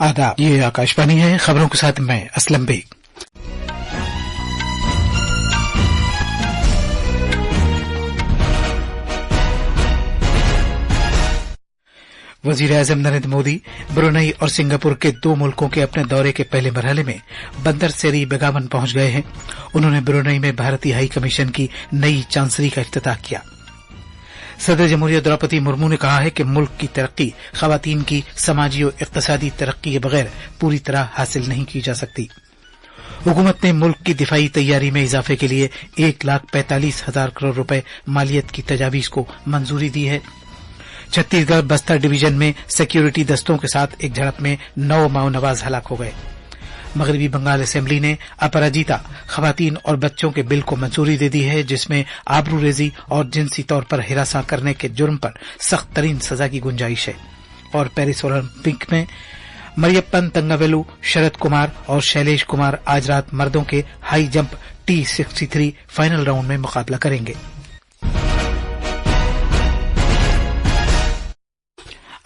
आदाब, ये आकाशवाणी है। खबरों के साथ मैं असलम बेग। वजीर-ए-आज़म नरेंद्र मोदी ब्रुनई और सिंगापुर के 2 मुल्कों के अपने दौरे के पहले मरहले में बंदर सेरी बेगावन पहुंच गए हैं। उन्होंने ब्रुनई में भारतीय हाई कमीशन की नई चांसरी का इफ्तिताह किया। सदर जमहूरिया द्रौपदी मुर्मू ने कहा है कि मुल्क की तरक्की खवातीन की समाजी और इक्तिसादी तरक्की के बगैर पूरी तरह हासिल नहीं की जा सकती। हुकूमत ने मुल्क की दिफाई तैयारी में इजाफे के लिए 1,45,000 करोड़ रुपए मालियत की तजावीज को मंजूरी दी है। छत्तीसगढ़ बस्तर डिवीजन में सिक्योरिटी दस्तों के साथ एक झड़प में 9 माओनवाज हलाक हो गए। मगरबी बंगाल असेंबली ने अपराजिता खवातीन और बच्चों के बिल को मंजूरी दे दी है, जिसमें आबरूरेजी और जिनसी तौर पर हिरासा करने के जुर्म पर सख्त तरीन सजा की गुंजाइश है। और पेरिस ओलंपिक में मरियप्पन तंगावेलु, शरद कुमार और शैलेश कुमार आज रात मर्दों के high jump T63 final round में मुकाबला करेंगे।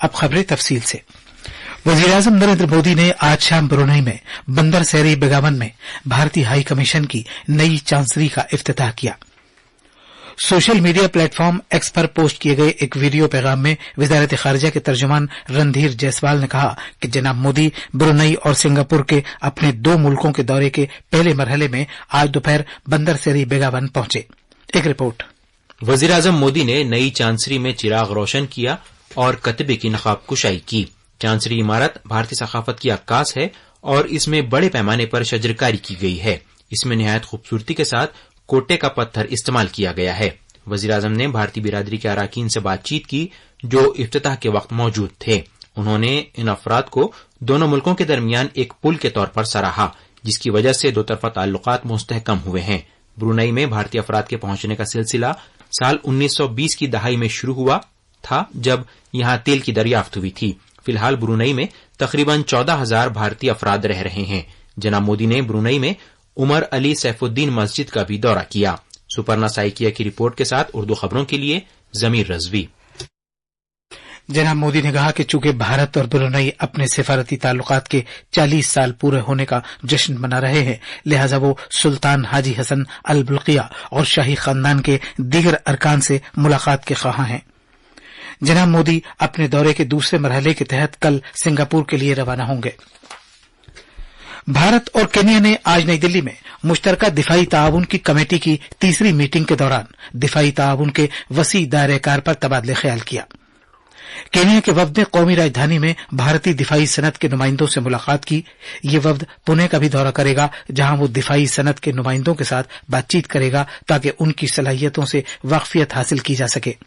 अब खबरें तफसील से। वजीर-ए-आज़म नरेंद्र मोदी ने आज शाम ब्रुनई में बंदर सेरी बेगावन में भारतीय हाई कमीशन की नई चांसरी का इफ्तिताह किया। सोशल मीडिया प्लेटफॉर्म एक्स पर पोस्ट किए गए एक वीडियो पैगाम में वजारत खारिजा के तर्जुमान रणधीर जायसवाल ने कहा कि जनाब मोदी ब्रुनई और सिंगापुर के अपने 2 मुल्कों के दौरे के पहले मरहले में आज दोपहर बंदर सेरी बेगावन पहुंचे। एक रिपोर्ट। वजीर-ए-आज़म मोदी ने नई चांसरी में चिराग रोशन किया और कतबे की नकाब कुशाई की। चांसरी इमारत भारतीय सकाफत की अक्कास है और इसमें बड़े पैमाने पर शजरकारी की गई है। इसमें निहायत खूबसूरती के साथ कोटे का पत्थर इस्तेमाल किया गया है। वजीर-ए-आज़म ने भारतीय बिरादरी के अराकीन से बातचीत की जो इफ्तिताह के वक्त मौजूद थे। उन्होंने इन अफराद को दोनों मुल्कों के दरमियान एक पुल के तौर पर सराहा, जिसकी वजह से दो तरफा ताल्लुकात मुस्तहकम हुए हैं। ब्रुनई में भारतीय अफराद के पहुंचने का सिलसिला साल 1920 की दहाई में शुरू हुआ था, जब यहां तेल की दरियाफ्त हुई थी। फिलहाल ब्रुनई में तकरीबन 14,000 भारतीय अफराद रह रहे हैं। जनाब मोदी ने ब्रुनई में उमर अली सैफुद्दीन मस्जिद का भी दौरा किया। सुपर्णा साइकिया की रिपोर्ट के साथ उर्दू खबरों के लिए जमीर रजवी। जनाब मोदी ने कहा कि चूंकि भारत और ब्रुनई अपने सिफारती ताल्लुकात के 40 साल पूरे होने का जश्न मना रहे हैं, लिहाजा वो सुल्तान हाजी हसन अल बुल्किया और शाही खानदान के दीगर अरकान से मुलाकात के ख्वाहां हैं। जनाब मोदी अपने दौरे के दूसरे मरहले के तहत कल सिंगापुर के लिए रवाना होंगे। भारत और केन्या ने आज नई दिल्ली में मुश्तरका दिफाई ताआवुन की कमेटी की तीसरी मीटिंग के दौरान दिफाई ताआवुन के वसी दायरे-कार पर तबादले ख्याल किया। केन्या के वफ्द ने कौमी राजधानी में भारतीय दिफाई सनत के नुमाइंदों से मुलाकात की। ये वफ्द पुणे का भी दौरा करेगा, जहां वो दिफाई सनत के नुमाइंदों के साथ बातचीत करेगा ताकि उनकी सलाहियतों से वाकफियत हासिल की जा सके।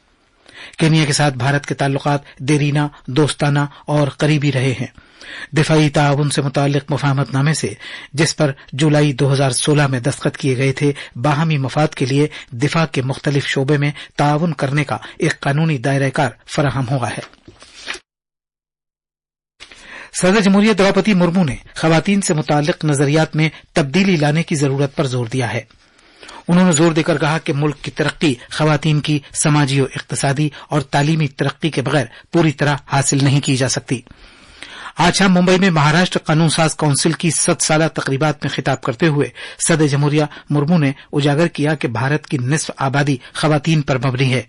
केन्या के साथ भारत के ताल्लुकात देरीना, दोस्ताना और करीबी रहे हैं। दिफाई ताआवुन से मुताल्लिक मुफाहमतनामे से, जिस पर जुलाई 2016 में दस्तखत किए गए थे, बाहमी मफाद के लिए दिफा के मुख्तलिफ शोबे में ताआवुन करने का एक कानूनी दायरा-कार फराहम हुआ है। सदर जमहूरिया द्रौपदी मुर्मू ने खवातीन से मुताल्लिक नजरियात में तब्दीली लाने की जरूरत पर जोर दिया है। उन्होंने जोर देकर कहा कि मुल्क की तरक्की खवातीन की समाजी और इक्तिसादी और तालीमी तरक्की के बगैर पूरी तरह हासिल नहीं की जा सकती। आज शाम मुंबई में महाराष्ट्र कानून साज काउंसिल की 7 साला तकरीबात में खिताब करते हुए सदर जमहूरिया मुर्मू ने उजागर किया कि भारत की निस्फ आबादी खवातीन पर मबनी है।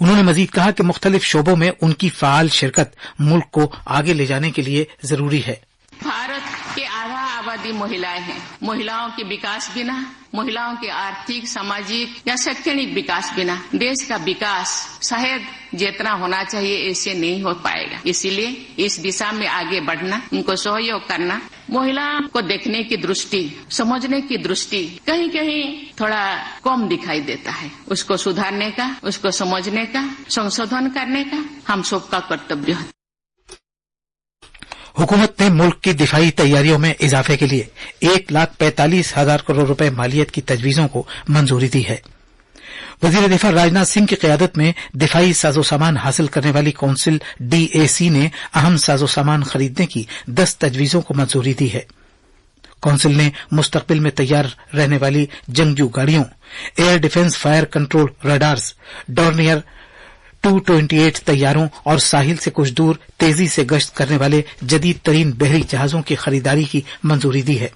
उन्होंने मजीद कहा कि मुख्तलिफ शोबों में उनकी फाल शिरकत मुल्क को आगे ले जाने के लिए जरूरी है। भारत के आधा आबादी महिलाएं हैं। महिलाओं के विकास बिना, महिलाओं के आर्थिक, सामाजिक या शैक्षणिक विकास बिना देश का विकास शायद जितना होना चाहिए ऐसे नहीं हो पाएगा। इसीलिए इस दिशा में आगे बढ़ना, उनको सहयोग करना, महिलाओं को देखने की दृष्टि, समझने की दृष्टि कहीं कहीं थोड़ा कम दिखाई देता है। उसको सुधारने का, उसको समझने का, संशोधन करने का हम सबका कर्तव्य है। हुकूमत ने मुल्क की दिफाई तैयारियों में इजाफे के लिए 1,45,000 करोड़ रुपए मालियत की तजवीजों को मंजूरी दी है। वजीर दिफा राजनाथ सिंह की क़यादत में दिफाई साजो सामान हासिल करने वाली कौंसिल DAC ने अहम साजो सामान खरीदने की 10 तजवीजों को मंजूरी दी है। कौंसिल ने मुस्तकबिल में तैयार रहने वाली जंगजू गाड़ियों, air defence fire control radars, Dornier Tu-28 तैयारों और साहिल से कुछ दूर तेजी से गश्त करने वाले जदीद तरीन बहरी जहाजों की खरीदारी की मंजूरी दी है।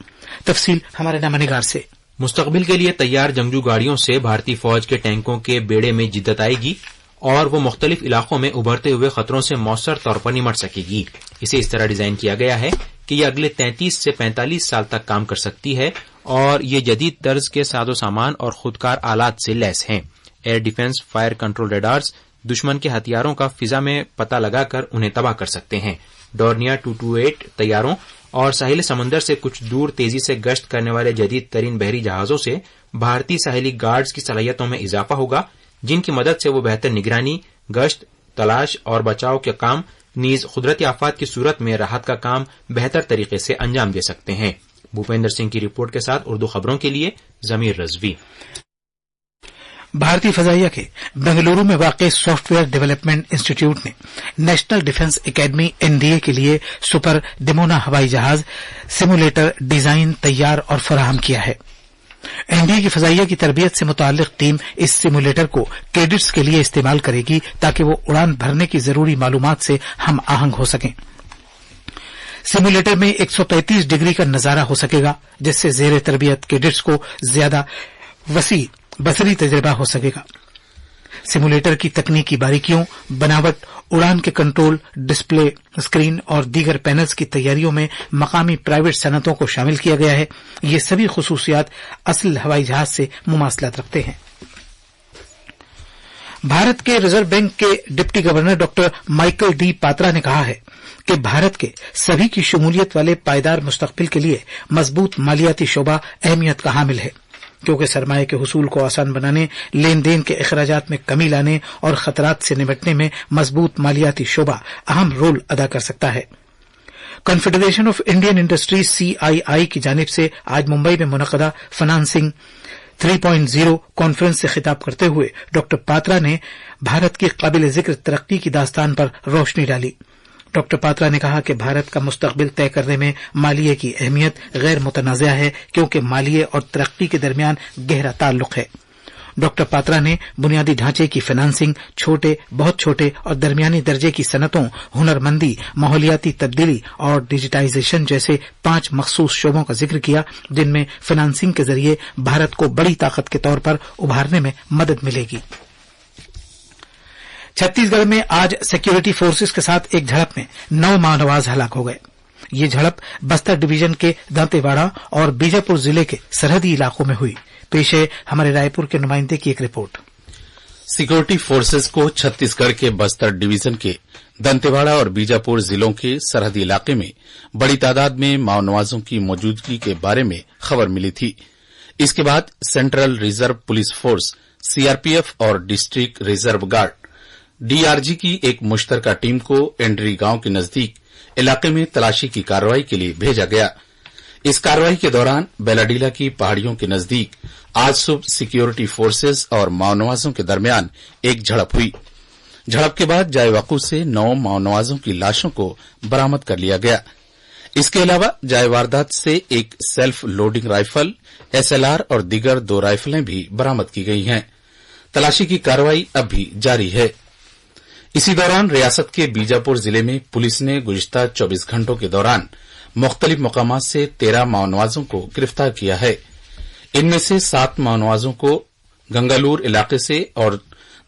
तफसील हमारे नामनिगार से। मुस्तकबिल के लिए तैयार जंगजू गाड़ियों से भारतीय फौज के टैंकों के बेड़े में जिद्दत आएगी और वो मुख्तलिफ इलाकों में उभरते हुए खतरों से मौसर तौर पर निमट सकेगी। इसे इस तरह डिजाइन किया गया है कि ये अगले 33 से 45 साल तक काम कर सकती है और ये जदीद तर्ज के साजो सामान और खुदकार आलात से लैस हैं। Air defence fire control radars दुश्मन के हथियारों का फिजा में पता लगाकर उन्हें तबाह कर सकते हैं। डोर्नियर Tu-28 तैयारों और साहिल समंदर से कुछ दूर तेजी से गश्त करने वाले जदीद तरीन बहरी जहाजों से भारतीय साहिली गार्ड्स की सलाहियतों में इजाफा होगा, जिनकी मदद से वो बेहतर निगरानी, गश्त, तलाश और बचाव के काम नीज कुदरती आफात की सूरत में राहत का काम बेहतर तरीके से अंजाम दे सकते हैं। भूपेंद्र सिंह की रिपोर्ट के साथ उर्दू खबरों के लिए जमीर रजवी। भारतीय फजाइया के बेंगलुरु में वाक़ सॉफ्टवेयर डेवलपमेंट इंस्टीट्यूट ने नेशनल डिफेंस एकेडमी NDA के लिए सुपर डिमोना हवाई जहाज सिमुलेटर डिजाइन, तैयार और फराहम किया है। NDA की फजाइया की तरबियत से मुताल्लिक टीम इस सिमुलेटर को कैडेट्स के लिए इस्तेमाल करेगी ताकि वो उड़ान भरने की जरूरी मालूमात से हम आहंग हो सकें। सिमुलेटर में 135 डिग्री का नजारा हो सकेगा, जिससे जेर तरबियत कैडेट्स को ज्यादा वसी बसरी तजर्बा हो सकेगा। सिमुलेटर की तकनीकी बारीकियों, बनावट, उड़ान के कंट्रोल, डिस्प्ले, स्क्रीन और दीगर पैनल्स की तैयारियों में मकामी प्राइवेट सनतों को शामिल किया गया है। ये सभी खुसूसियात असल हवाई जहाज से मुमासलत रखते हैं। भारत के रिजर्व बैंक के deputy governor doctor Michael D Patra ने कहा है कि भारत के सभी की शमूलियत वाले पायदार मुस्तकबिल के लिए मजबूत मालियाती शोबा अहमियत का हामिल है, क्योंकि सरमाए के हुसूल को आसान बनाने, लेन देन के अखराजात में कमी लाने और खतरात से निपटने में मजबूत मालियाती शोबा अहम रोल अदा कर सकता है। Confederation of Indian industries CII की जानिब से आज मुंबई में मुनक़दा फाइनेंसिंग 3.0 कॉन्फ्रेंस से खिताब करते हुए डॉक्टर पात्रा ने भारत की काबिल जिक्र तरक्की की दास्तान पर रोशनी डाली। डॉक्टर पात्रा ने कहा कि भारत का मुस्तकबिल तय करने में मालिये की अहमियत गैर मुतनाज़ा है, क्योंकि मालिये और तरक्की के दरमियान गहरा ताल्लुक है। डॉक्टर पात्रा ने बुनियादी ढांचे की फाइनेंसिंग, छोटे, बहुत छोटे और दरमियानी दर्जे की सनतों, हुनरमंदी, माहौलियाती तब्दीली और डिजिटाइजेशन जैसे 5 मखसूस शोबों का जिक्र किया, जिनमें फाइनेंसिंग के जरिए भारत को बड़ी ताकत के तौर पर उभारने में मदद मिलेगी। छत्तीसगढ़ में आज सिक्योरिटी फोर्सेस के साथ एक झड़प में 9 माओनवाज हलाक हो गए। ये झड़प बस्तर डिवीजन के दांतेवाड़ा और बीजापुर जिले के सरहदी इलाकों में हुई। पेश है हमारे रायपुर के नुमाइंदे की एक रिपोर्ट। सिक्योरिटी फोर्सेस को छत्तीसगढ़ के बस्तर डिवीजन के दंतेवाड़ा और बीजापुर जिलों के सरहदी इलाके में बड़ी तादाद में माओनवाजों की मौजूदगी के बारे में खबर मिली थी। इसके बाद central reserve police force CRPF और डिस्ट्रिक्ट रिजर्व गार्ड DRG की एक मुश्तरका टीम को एंड्री गांव के नजदीक इलाके में तलाशी की कार्रवाई के लिए भेजा गया। इस कार्रवाई के दौरान बेलाडीला की पहाड़ियों के नजदीक आज सुबह सिक्योरिटी फोर्सेस और माओनवाजों के दरमियान एक झड़प हुई। झड़प के बाद जायवाकू से 9 माओनवाजों की लाशों को बरामद कर लिया गया। इसके अलावा जाय वारदात से एक सेल्फ लोडिंग राइफल, SLR और दीगर 2 राइफलें भी बरामद की गई हैं। तलाशी की कार्रवाई अब भी जारी है। इसी दौरान रियासत के बीजापुर जिले में पुलिस ने गुज़िश्ता 24 घंटों के दौरान मुख्तलिफ मकामात से 13 माओनवाजों को गिरफ्तार किया है। इनमें से 7 माओनवाजों को गंगालूर इलाके से और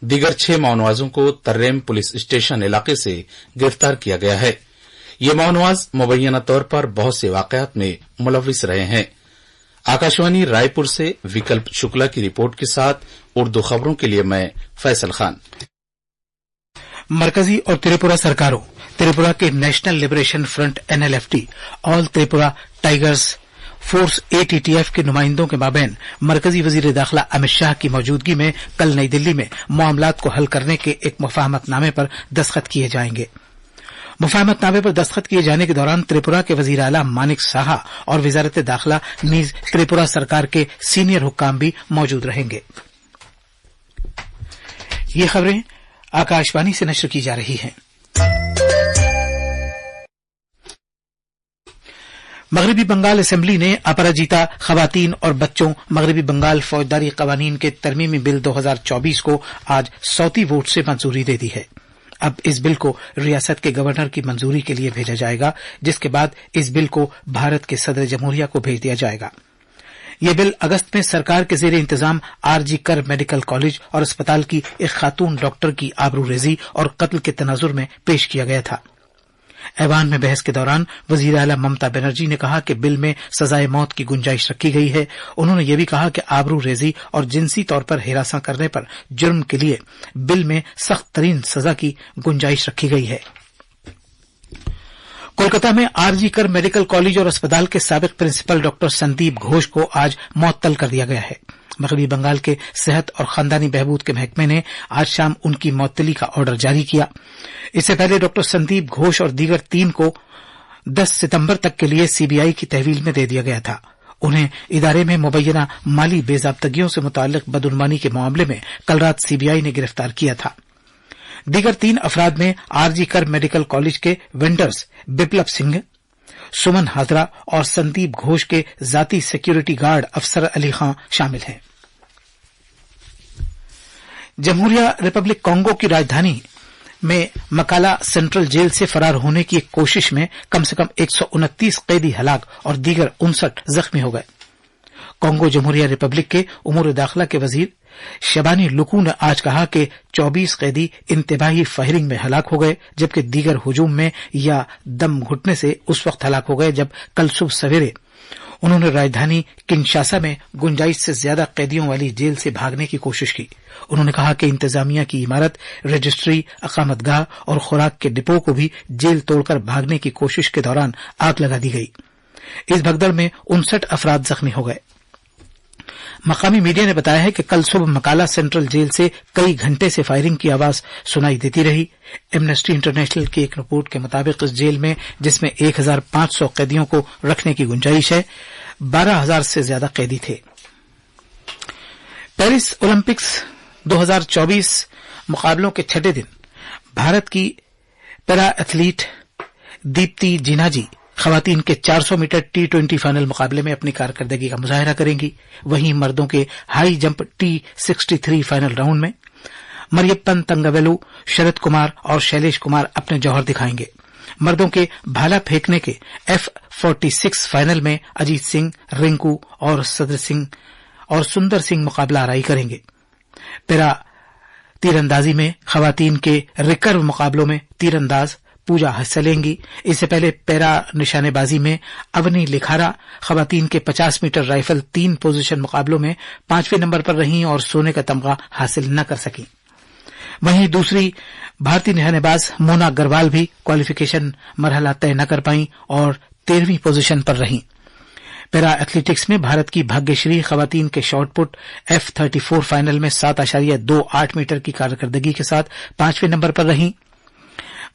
दीगर 6 माओनवाजों को तर्रेम पुलिस स्टेशन इलाके से गिरफ्तार किया गया है। ये माओनवाज मुबैना तौर पर बहुत से वाकयात में मुलविस रहे हैं। आकाशवाणी रायपुर से विकल्प शुक्ला की रिपोर्ट के साथ उर्दू खबरों के लिए मैं फैसल खान। मरकजी और त्रिपुरा सरकारों, त्रिपुरा के national liberation front NLFT, all Tripura tigers force ATTF के नुमाइंदों के माबैन मरकजी वजीर दाखिला अमित शाह की मौजूदगी में कल नई दिल्ली में मामलात को हल करने के एक मुफाहमतनामे पर दस्तखत किए जाएंगे। मुफाहमतनामे पर दस्तखत किए जाने के दौरान त्रिपुरा के वजीर आला मानिक साहा और वजारत दाखिला नीज त्रिपुरा सरकार के सीनियर हुक्काम भी मौजूद रहेंगे। ये खबरें आकाशवाणी से नश्र की जा रही हैं। मगरबी बंगाल असेंबली ने अपराजिता खवातीन और बच्चों मगरबी बंगाल फौजदारी कवानीन के तरमीमी बिल 2024 को आज सौती वोट से मंजूरी दे दी है। अब इस बिल को रियासत के गवर्नर की मंजूरी के लिए भेजा जाएगा, जिसके बाद इस बिल को भारत के सदर जमहूरिया को भेज दिया जाएगा। ये बिल अगस्त में सरकार के जेर इंतजाम आरजी कर मेडिकल कॉलेज और अस्पताल की एक खातून डॉक्टर की आबरूरेजी और कत्ल के तनाजुर में पेश किया गया था। ऐवान में बहस के दौरान वजीर आला ममता बनर्जी ने कहा कि बिल में सजाए मौत की गुंजाइश रखी गई है। उन्होंने यह भी कहा कि आबरूरेजी और जिनसी तौर पर हिरासा करने पर जुर्म के लिए बिल में सख्त तरीन सजा की गुंजाइश रखी गई है। कोलकाता में आरजी कर मेडिकल कॉलेज और अस्पताल के साबिक प्रिंसिपल डॉक्टर संदीप घोष को आज मअतल कर दिया गया है। मगरबी बंगाल के सेहत और खानदानी बहबूद के महकमे ने आज शाम उनकी मअतली का ऑर्डर जारी किया। इससे पहले डॉक्टर संदीप घोष और दीगर 3 को 10 सितंबर तक के लिए सीबीआई की तहवील में दे दिया गया था। उन्हें इदारे में मुबैना माली बेजाब्तगियों से मुताल्लिक बदउनवानी के मामले में कल रात सीबीआई ने गिरफ्तार किया था। दीगर 3 अफराद में आरजी कर मेडिकल कॉलेज के वेंडर्स बिप्लब सिंह, सुमन हाजरा और संदीप घोष के जाती सिक्योरिटी गार्ड अफसर अली खां शामिल हैं। जमहूरिया रिपब्लिक कांगो की राजधानी में मकाला सेंट्रल जेल से फरार होने की एक कोशिश में कम से कम 129 कैदी हलाक और दीगर 59 जख्मी हो गए। कांगो जमहूरिया रिपब्लिक के उमूर दाखिला के वजीर शबानी लुकू ने आज कहा कि 24 कैदी इंतबाही फायरिंग में हलाक हो गए, जबकि दीगर हुजूम में या दम घुटने से उस वक्त हलाक हो गए जब कल सुबह सवेरे उन्होंने राजधानी किनशासा में गुंजाइश से ज्यादा कैदियों वाली जेल से भागने की कोशिश की। उन्होंने कहा कि इंतजामिया की इमारत, रजिस्ट्री, अकामतगाह और खुराक के डिपो को भी जेल तोड़कर भागने की कोशिश के दौरान आग लगा दी गई। इस भगदड़ में 59 अफराद जख्मी हो गए। मकामी मीडिया ने बताया है कि कल सुबह मकाला सेंट्रल जेल से कई घंटे से फायरिंग की आवाज सुनाई देती रही। एमनेस्टी इंटरनेशनल की एक रिपोर्ट के मुताबिक इस जेल में, जिसमें 1500 कैदियों को रखने की गुंजाइश है, 12,000 से ज्यादा कैदी थे। पेरिस ओलंपिक्स 2024 मुकाबलों के छठे दिन भारत की पैरा एथलीट दीप्ति जिनाजी खवातीन के 400 मीटर T20 फाइनल मुकाबले में अपनी कारकर्दगी का मुजाहिरा करेंगी। वहीं मर्दों के high jump T63 final round में मरियप्पन तंगवेलु, शरद कुमार और शैलेश कुमार अपने जौहर दिखाएंगे। मर्दों के भाला फेंकने के F46 फाइनल में अजीत सिंह, रिंकू और सदर सिंह और सुंदर सिंह मुकाबला आराई करेंगे। पैरा तीरंदाजी में खवातीन के रिकर्व मुकाबलों में तीरंदाज पूजा हिस्सा लेंगी। इससे पहले पैरा निशानेबाजी में अवनी लिखारा खवातीन के 50 मीटर राइफल 3 पोजीशन मुकाबलों में 5वें नंबर पर रहीं और सोने का तमगा हासिल न कर सकी। वहीं दूसरी भारतीय निशानेबाज मोना अग्रवाल भी क्वालिफिकेशन मरहला तय न कर पाई और 13वीं पोजीशन पर रहीं। पैरा एथलेटिक्स में भारत की भाग्यश्री खवातीन के शॉटपुट F34 फाइनल में 7.28 मीटर की कारकर्दगी के साथ 5वें नंबर पर रहीं।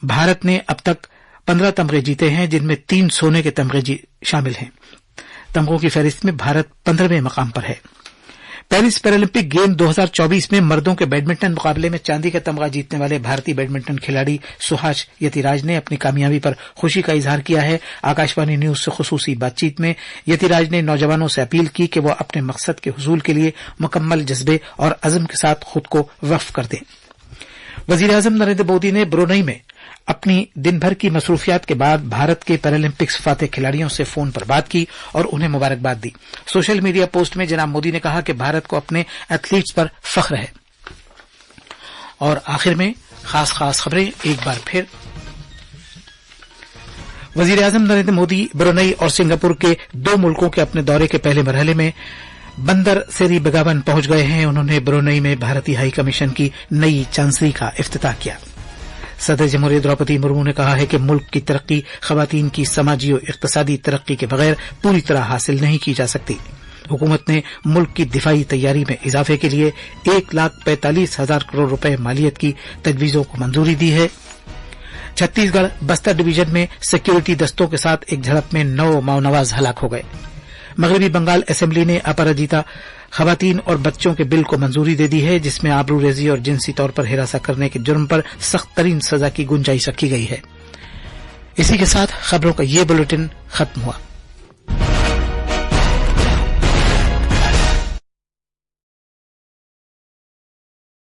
भारत ने अब तक 15 तमगे जीते हैं, जिनमें 3 सोने के तमगे शामिल हैं। तमगों की फहरिस्त में भारत 15वें मकाम पर है। पेरिस पैरालंपिक गेम 2024 में मर्दों के बैडमिंटन मुकाबले में चांदी का तमगा जीतने वाले भारतीय बैडमिंटन खिलाड़ी सुहास यतिराज ने अपनी कामयाबी पर खुशी का इजहार किया है। आकाशवाणी न्यूज से खुसूसी बातचीत में यतिराज ने नौजवानों से अपील की कि वो अपने मकसद के हुसूल के लिए मुकम्मल जज्बे और अज़्म के साथ खुद को वक्फ कर दें। वजीर आजम नरेंद्र मोदी ने ब्रुनई में अपनी दिन भर की मसरूफियात के बाद भारत के पैरालंपिक्स फातेह खिलाड़ियों से फोन पर बात की और उन्हें मुबारकबाद दी। सोशल मीडिया पोस्ट में जनाब मोदी ने कहा कि भारत को अपने एथलीट्स पर फख्र है। और आखिर में खास खबरें एक बार फिर। वजीर आजम नरेंद्र मोदी ब्रुनई और सिंगापुर के 2 मुल्कों के अपने दौरे के पहले मरहले में बंदर सेरी बेगावन पहुंच गए हैं। उन्होंने ब्रुनई में भारतीय हाई कमीशन की नई चांसरी का इफ्तिताह किया। सदर जमहूरिया द्रौपदी मुर्मू ने कहा है कि मुल्क की तरक्की खवातीन की समाजी और इक्तसादी तरक्की के बगैर पूरी तरह हासिल नहीं की जा सकती। हुकूमत ने मुल्क की दिफाई तैयारी में इजाफे के लिए 1,45,000 करोड़ रुपए मालियत की तजवीजों को मंजूरी दी है। छत्तीसगढ़ बस्तर डिवीजन में सिक्योरिटी दस्तों के साथ एक झड़प में 9 माओनवाज हलाक हो गए। मगरबी बंगाल असेंबली ने अपराजिता खवातीन और बच्चों के बिल को मंजूरी दे दी है, जिसमें आबरूरेजी और जिनसी तौर पर हिरासा करने के जुर्म पर सख्त तरीन सजा की गुंजाइश रखी गई है। इसी के साथ खबरों का ये बुलेटिन खत्म हुआ।